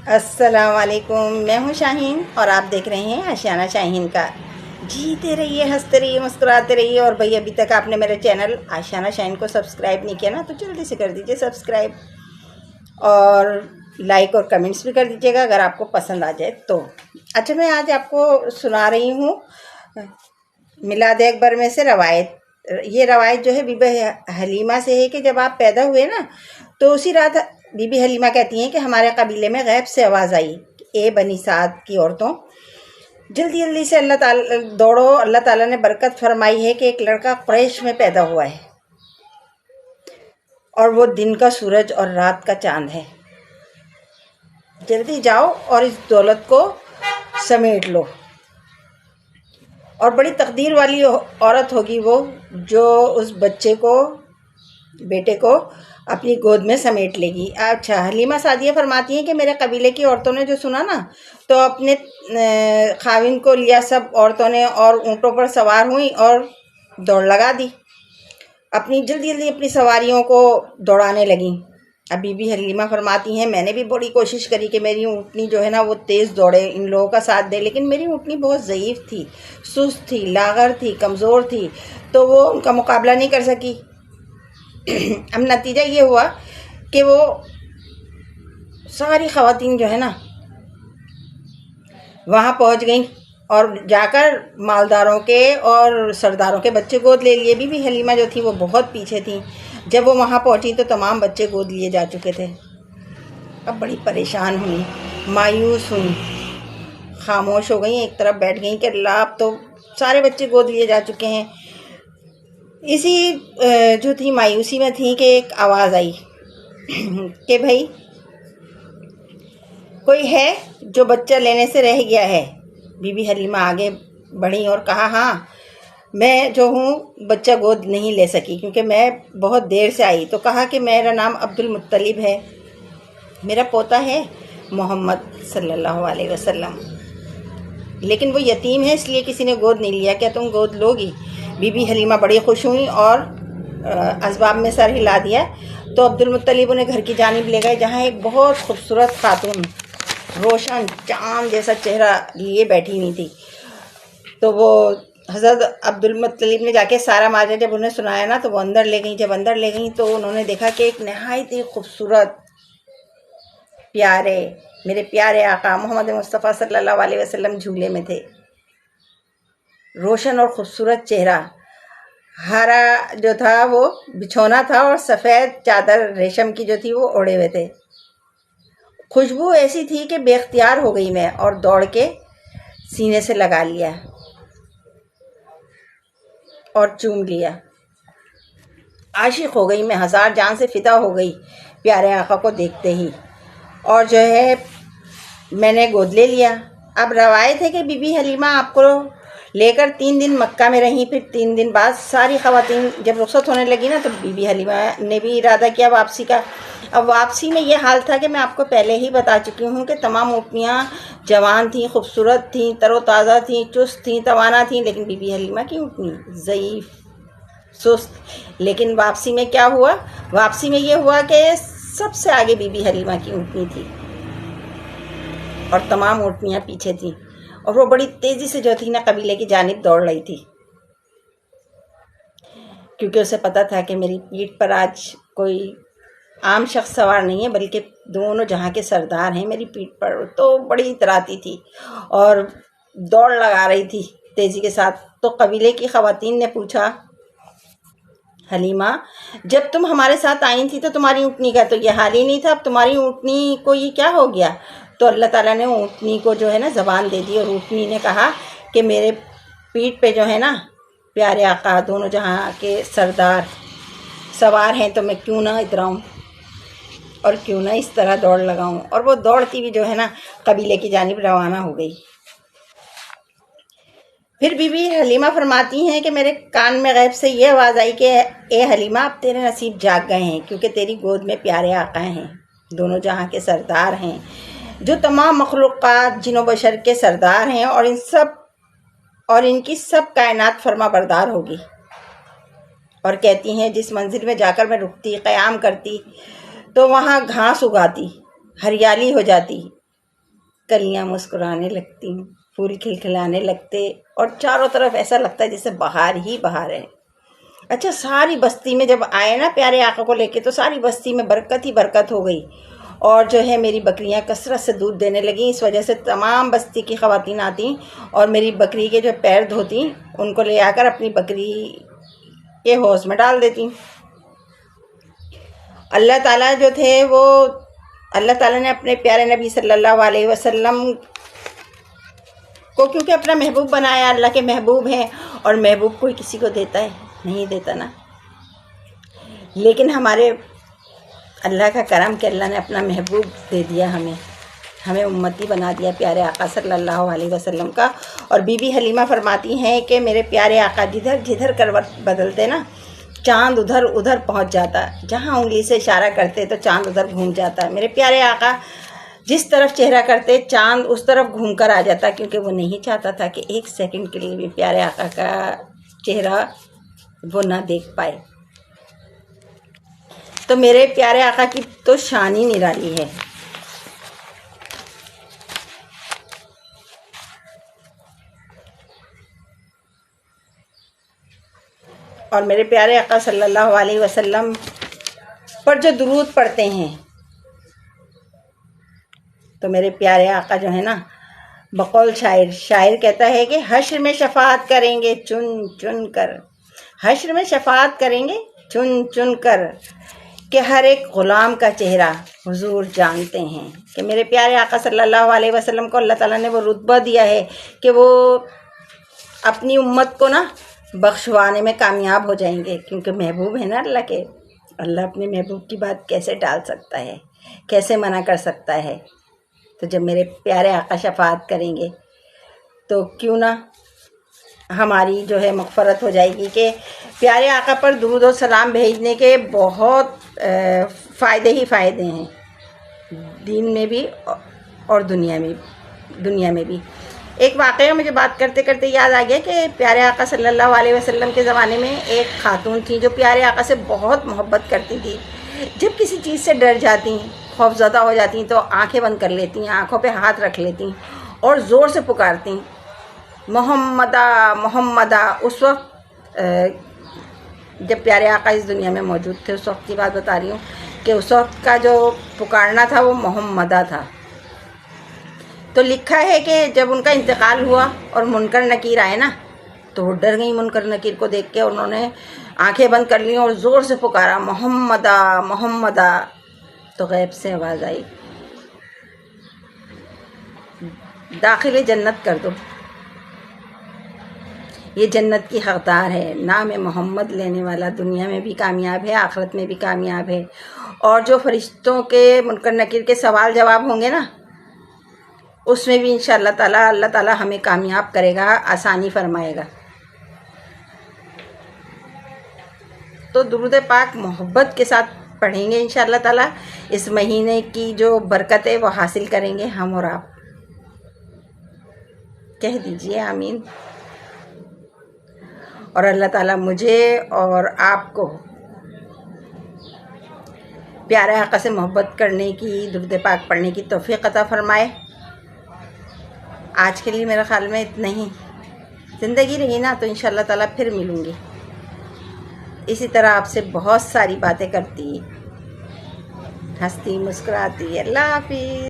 السلام علیکم، میں ہوں شاہین اور آپ دیکھ رہے ہیں آشیانہ شاہین کا۔ جیتے رہیے، ہنستے رہیے، مسکراتے رہیے۔ اور بھئی ابھی تک آپ نے میرے چینل آشیانہ شاہین کو سبسکرائب نہیں کیا نا، تو جلدی سے کر دیجئے سبسکرائب، اور لائک اور کمنٹس بھی کر دیجئے گا اگر آپ کو پسند آ جائے تو۔ اچھا، میں آج آپ کو سنا رہی ہوں میلاد اکبر میں سے روایت۔ یہ روایت جو ہے بی بی حلیمہ سے ہے کہ جب آپ پیدا ہوئے نا تو اسی رات بی بی حلیمہ کہتی ہیں کہ ہمارے قبیلے میں غیب سے آواز آئی کہ اے بنی سعد کی عورتوں، جلدی جلدی سے اللہ تعالیٰ دوڑو، اللہ تعالیٰ نے برکت فرمائی ہے کہ ایک لڑکا قریش میں پیدا ہوا ہے اور وہ دن کا سورج اور رات کا چاند ہے۔ جلدی جاؤ اور اس دولت کو سمیٹ لو۔ اور بڑی تقدیر والی عورت ہوگی وہ جو اس بچے کو، بیٹے کو اپنی گود میں سمیٹ لے گی۔ اچھا، حلیمہ سعدیہ فرماتی ہیں کہ میرے قبیلے کی عورتوں نے جو سنا نا تو اپنے خاوند کو لیا، سب عورتوں نے، اور اونٹوں پر سوار ہوئیں اور دوڑ لگا دی، اپنی جلدی جلدی اپنی سواریوں کو دوڑانے لگیں۔ اب بی بی حلیمہ فرماتی ہیں میں نے بھی بڑی کوشش کری کہ میری اونٹنی جو ہے نا وہ تیز دوڑے، ان لوگوں کا ساتھ دے، لیکن میری اونٹنی بہت ضعیف تھی، سست تھی، لاغر تھی، کمزور تھی، تو وہ ان کا مقابلہ نہیں کر سکی۔ اب نتیجہ یہ ہوا کہ وہ ساری خواتین جو ہے نا وہاں پہنچ گئیں اور جا کر مالداروں کے اور سرداروں کے بچے گود لے لیے۔ بی بی حلیمہ جو تھی وہ بہت پیچھے تھیں، جب وہ وہاں پہنچی تو تمام بچے گود لیے جا چکے تھے۔ اب بڑی پریشان ہوئیں، مایوس ہوئیں، خاموش ہو گئیں، ایک طرف بیٹھ گئیں کہ اللہ اب تو سارے بچے گود لیے جا چکے ہیں۔ اسی جو تھی مایوسی میں تھی کہ ایک آواز آئی کہ بھائی کوئی ہے جو بچہ لینے سے رہ گیا ہے۔ بی بی حلیمہ آگے بڑھیں اور کہا ہاں میں جو ہوں بچہ گود نہیں لے سکی کیونکہ میں بہت دیر سے آئی۔ تو کہا کہ میرا نام عبد المطلب ہے، میرا پوتا ہے محمد صلی اللہ علیہ وسلم، لیکن وہ یتیم ہے اس لیے کسی نے گود نہیں لیا، کیا تم گود لو گی؟ بی بی حلیمہ بڑی خوش ہوئیں اور اسباب میں سر ہلا دیا تو عبد المطلب انہیں گھر کی جانب لے گئے جہاں ایک بہت خوبصورت خاتون روشن چاند جیسا چہرہ لیے بیٹھی ہوئی تھی۔ تو وہ حضرت عبد المطلب نے جا کے سارا ماجرا جب انہیں سنایا نا تو وہ اندر لے گئیں۔ جب اندر لے گئیں تو انہوں نے دیکھا کہ ایک نہایت ہی خوبصورت پیارے، میرے پیارے آقا محمد مصطفیٰ صلی اللہ علیہ وسلم جھولے میں تھے، روشن اور خوبصورت چہرہ، ہرا جو تھا وہ بچھونا تھا اور سفید چادر ریشم کی جو تھی وہ اوڑھے ہوئے تھے۔ خوشبو ایسی تھی کہ بے اختیار ہو گئی میں اور دوڑ کے سینے سے لگا لیا اور چوم لیا، عاشق ہو گئی میں، ہزار جان سے فدا ہو گئی پیارے آقا کو دیکھتے ہی، اور جو ہے میں نے گود لے لیا۔ اب روایت ہے کہ بی بی حلیمہ آپ کو لے کر 3 دن مکہ میں رہیں، پھر 3 دن بعد ساری خواتین جب رخصت ہونے لگی نا تو بی بی حلیمہ نے بھی ارادہ کیا واپسی کا۔ اب واپسی میں یہ حال تھا کہ میں آپ کو پہلے ہی بتا چکی ہوں کہ تمام اونٹنیاں جوان تھیں، خوبصورت تھیں، تر و تازہ تھیں، چست تھیں، توانا تھیں، لیکن بی بی حلیمہ کی اونٹنی ضعیف، سست۔ لیکن واپسی میں کیا ہوا؟ واپسی میں یہ ہوا کہ سب سے آگے بی بی حلیمہ کی اونٹنی تھی اور تمام اونٹنیاں پیچھے تھیں، اور وہ بڑی تیزی سے جو تھی نا قبیلے کی جانب دوڑ رہی تھی، کیونکہ اسے پتہ تھا کہ میری پیٹھ پر آج کوئی عام شخص سوار نہیں ہے بلکہ دونوں جہاں کے سردار ہیں میری پیٹھ پر۔ تو بڑی اتراتی تھی اور دوڑ لگا رہی تھی تیزی کے ساتھ۔ تو قبیلے کی خواتین نے پوچھا حلیمہ جب تم ہمارے ساتھ آئی تھی تو تمہاری اونٹنی کا تو یہ حال ہی نہیں تھا، اب تمہاری اونٹنی کو یہ کیا ہو گیا؟ تو اللہ تعالیٰ نے اونٹنی کو جو ہے نا زبان دے دی اور اونٹنی نے کہا کہ میرے پیٹھ پہ جو ہے نا پیارے آقا دونوں جہاں کے سردار سوار ہیں، تو میں کیوں نہ اتراؤں اور کیوں نہ اس طرح دوڑ لگاؤں، اور وہ دوڑتی بھی جو ہے نا قبیلے کی جانب روانہ ہو گئی۔ پھر بی بی حلیمہ فرماتی ہیں کہ میرے کان میں غیب سے یہ آواز آئی کہ اے حلیمہ اب تیرے نصیب جاگ گئے ہیں، کیونکہ تیری گود میں پیارے آقا ہیں، دونوں جہاں کے سردار ہیں، جو تمام مخلوقات جن و بشر کے سردار ہیں، اور ان کی سب کائنات فرما بردار ہوگی۔ اور کہتی ہیں جس منزل میں جا کر میں رکتی، قیام کرتی، تو وہاں گھاس اگاتی، ہریالی ہو جاتی، کلیاں مسکرانے لگتی، پھول کھلکھلانے لگتے اور چاروں طرف ایسا لگتا ہے جیسے بہار ہی بہار ہے۔ اچھا، ساری بستی میں جب آئے نا پیارے آقا کو لے کے تو ساری بستی میں برکت ہی برکت ہو گئی، اور جو ہے میری بکریاں کثرت سے دودھ دینے لگیں۔ اس وجہ سے تمام بستی کی خواتین آتی اور میری بکری کے جو پیر دھوتی ان کو لے آ کر اپنی بکری کے حوض میں ڈال دیتی۔ اللہ تعالیٰ جو تھے وہ اللہ تعالیٰ نے اپنے پیارے نبی صلی اللہ علیہ وسلم کو کیونکہ اپنا محبوب بنایا، اللہ کے محبوب ہیں، اور محبوب کوئی کسی کو دیتا ہے نہیں دیتا نا، لیکن ہمارے اللہ کا کرم کہ اللہ نے اپنا محبوب دے دیا ہمیں امتی بنا دیا پیارے آقا صلی اللہ علیہ وسلم کا۔ اور بی بی حلیمہ فرماتی ہیں کہ میرے پیارے آقا جدھر جدھر کروٹ بدلتے نا چاند ادھر ادھر پہنچ جاتا، جہاں انگلی سے اشارہ کرتے تو چاند ادھر گھوم جاتا۔ میرے پیارے آقا جس طرف چہرہ کرتے چاند اس طرف گھوم کر آ جاتا، کیونکہ وہ نہیں چاہتا تھا کہ ایک سیکنڈ کے لیے بھی پیارے آقا کا چہرہ وہ نہ دیکھ پائے۔ تو میرے پیارے آقا کی تو شان ہی نرالی ہے۔ اور میرے پیارے آقا صلی اللہ علیہ وسلم پر جو درود پڑھتے ہیں تو میرے پیارے آقا جو ہے نا، بقول شاعر کہتا ہے کہ حشر میں شفاعت کریں گے چن چن کر، حشر میں شفاعت کریں گے چن چن کر، کہ ہر ایک غلام کا چہرہ حضور جانتے ہیں۔ کہ میرے پیارے آقا صلی اللہ علیہ وسلم کو اللہ تعالیٰ نے وہ رتبہ دیا ہے کہ وہ اپنی امت کو نا بخشوانے میں کامیاب ہو جائیں گے، کیونکہ محبوب ہے نا اللہ کے۔ اللہ اپنے محبوب کی بات کیسے ٹال سکتا ہے، کیسے منع کر سکتا ہے؟ تو جب میرے پیارے آقا شفاعت کریں گے تو کیوں نہ ہماری جو ہے مغفرت ہو جائے گی۔ کہ پیارے آقا پر درود و سلام بھیجنے کے بہت فائدے ہی فائدے ہیں، دین میں بھی اور دنیا میں بھی۔ ایک واقعہ مجھے بات کرتے کرتے یاد آ گیا کہ پیارے آقا صلی اللہ علیہ وسلم کے زمانے میں ایک خاتون تھی جو پیارے آقا سے بہت محبت کرتی تھی۔ جب کسی چیز سے ڈر جاتی، خوف زدہ ہو جاتی تو آنکھیں بند کر لیتی، آنکھوں پہ ہاتھ رکھ لیتی اور زور سے پکارتی محمدہ محمدہ۔ اس وقت جب پیارے آقا اس دنیا میں موجود تھے، اس وقت کی بات بتا رہی ہوں کہ اس وقت کا جو پکارنا تھا وہ محمدہ تھا۔ تو لکھا ہے کہ جب ان کا انتقال ہوا اور منکر نکیر آئے نا تو وہ ڈر گئی منکر نکیر کو دیکھ کے، انہوں نے آنکھیں بند کر لیں اور زور سے پکارا محمدہ محمدہ۔ تو غیب سے آواز آئی داخل جنت کر دو، یہ جنت کی حقدار ہے، نام محمد لینے والا دنیا میں بھی کامیاب ہے، آخرت میں بھی کامیاب ہے۔ اور جو فرشتوں کے منکر نکیر کے سوال جواب ہوں گے نا اس میں بھی انشاءاللہ تعالیٰ اللہ تعالیٰ ہمیں کامیاب کرے گا، آسانی فرمائے گا۔ تو درود پاک محبت کے ساتھ پڑھیں گے انشاءاللہ تعالیٰ، اس مہینے کی جو برکت ہے وہ حاصل کریں گے ہم اور آپ۔ کہہ دیجئے آمین۔ اور اللہ تعالیٰ مجھے اور آپ کو پیارے آقا سے محبت کرنے کی، درود پاک پڑھنے کی توفیق عطا فرمائے۔ آج کے لیے میرے خیال میں اتنا ہی، زندگی رہی نا تو انشاءاللہ تعالیٰ پھر ملوں گی، اسی طرح آپ سے بہت ساری باتیں کرتی، ہنستی مسکراتی۔ اللہ حافظ۔